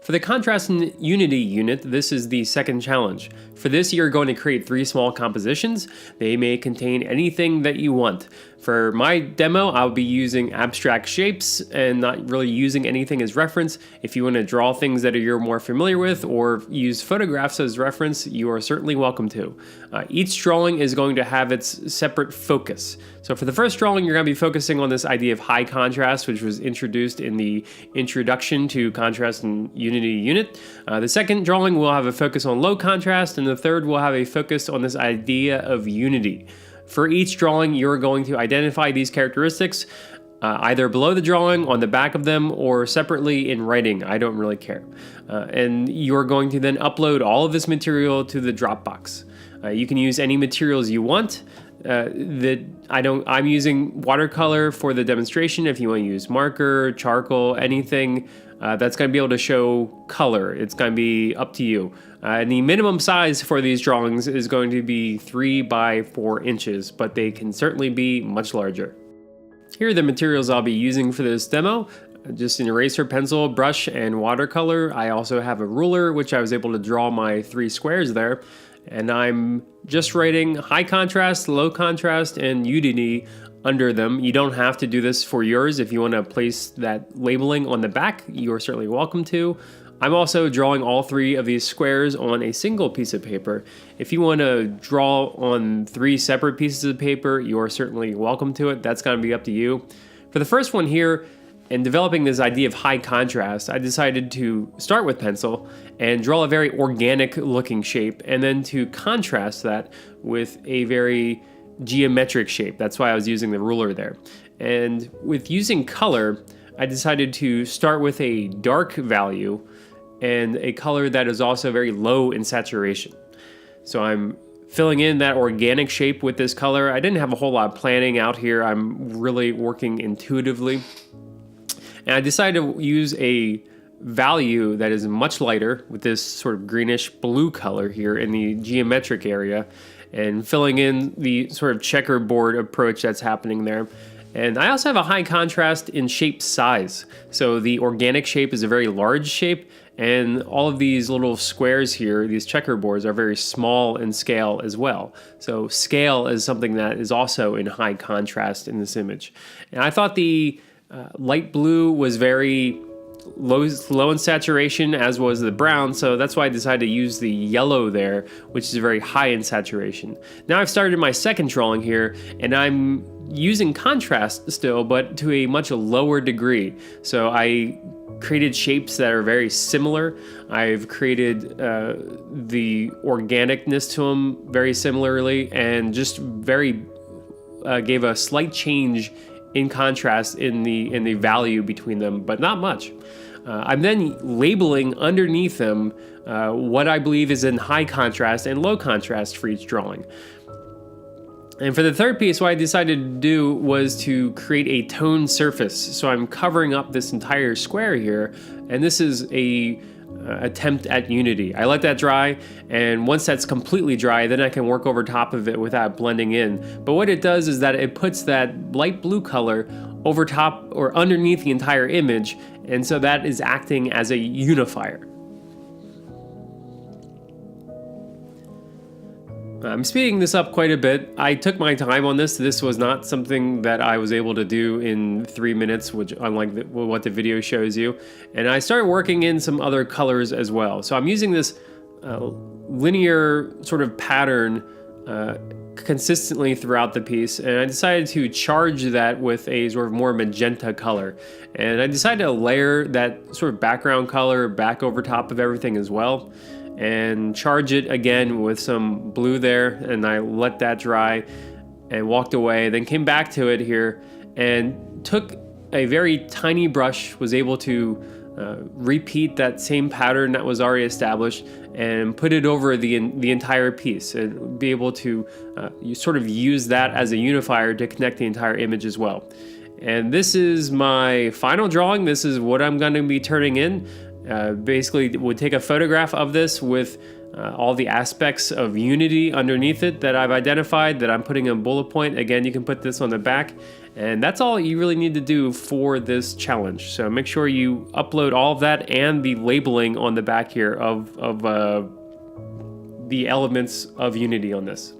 For the Contrast and Unity unit, this is the second challenge. For this, you're going to create 3 small compositions. They may contain anything that you want. For my demo, I'll be using abstract shapes and not really using anything as reference. If you want to draw things that you're more familiar with or use photographs as reference, you are certainly welcome to. Each drawing is going to have its separate focus. So for the first drawing, you're going to be focusing on this idea of high contrast, which was introduced in the Introduction to Contrast and Unity unit. The second drawing will have a focus on low contrast, and the third will have a focus on this idea of unity. For each drawing, you're going to identify these characteristics either below the drawing, on the back of them, or separately in writing. I don't really care. And you're going to then upload all of this material to the Dropbox. You can use any materials you want. I'm using watercolor for the demonstration. If you want to use marker, charcoal, anything that's going to be able to show color, it's going to be up to you. And the minimum size for these drawings is going to be 3 by 4 inches, but they can certainly be much larger. Here are the materials I'll be using for this demo. Just an eraser, pencil, brush, and watercolor. I also have a ruler, which I was able to draw my 3 squares there. And I'm just writing high contrast, low contrast, and unity under them. You don't have to do this for yours. If you want to place that labeling on the back, you are certainly welcome to. I'm also drawing all 3 of these squares on a single piece of paper. If you want to draw on 3 separate pieces of paper, you are certainly welcome to it. That's going to be up to you. For the first one here, in developing this idea of high contrast, I decided to start with pencil and draw a very organic looking shape, and then to contrast that with a very geometric shape. That's why I was using the ruler there. And with using color, I decided to start with a dark value and a color that is also very low in saturation. So I'm filling in that organic shape with this color. I didn't have a whole lot of planning out here. I'm really working intuitively. And I decided to use a value that is much lighter with this sort of greenish blue color here in the geometric area, and filling in the sort of checkerboard approach that's happening there. And I also have a high contrast in shape size. So the organic shape is a very large shape, and all of these little squares here, these checkerboards, are very small in scale as well. So scale is something that is also in high contrast in this image. And I thought the light blue was very low in saturation, as was the brown, so that's why I decided to use the yellow there, which is very high in saturation. Now I've started my second drawing here, and I'm using contrast still, but to a much lower degree. So I created shapes that are very similar. I've created the organicness to them very similarly, and just very gave a slight change in contrast in the value between them, but not much. I'm then labeling underneath them what I believe is in high contrast and low contrast for each drawing. And for the third piece, what I decided to do was to create a toned surface. So I'm covering up this entire square here, and this is a attempt at unity. I let that dry, and once that's completely dry, then I can work over top of it without blending in. But what it does is that it puts that light blue color over top or underneath the entire image, and so that is acting as a unifier. I'm speeding this up quite a bit. I took my time on this. This was not something that I was able to do in 3 minutes, which unlike what the video shows you. And I started working in some other colors as well. So I'm using this linear sort of pattern consistently throughout the piece, and I decided to charge that with a sort of more magenta color. And I decided to layer that sort of background color back over top of everything as well, and charge it again with some blue there, and I let that dry and walked away, then came back to it here and took a very tiny brush, was able to repeat that same pattern that was already established and put it over the entire piece, and be able to you sort of use that as a unifier to connect the entire image as well. And this is my final drawing. This is what I'm going to be turning in. Basically would take a photograph of this with all the aspects of unity underneath it that I've identified, that I'm putting a bullet point. Again, you can put this on the back, And that's all you really need to do for this challenge. So make sure you upload all of that and the labeling on the back here of the elements of Unity on this.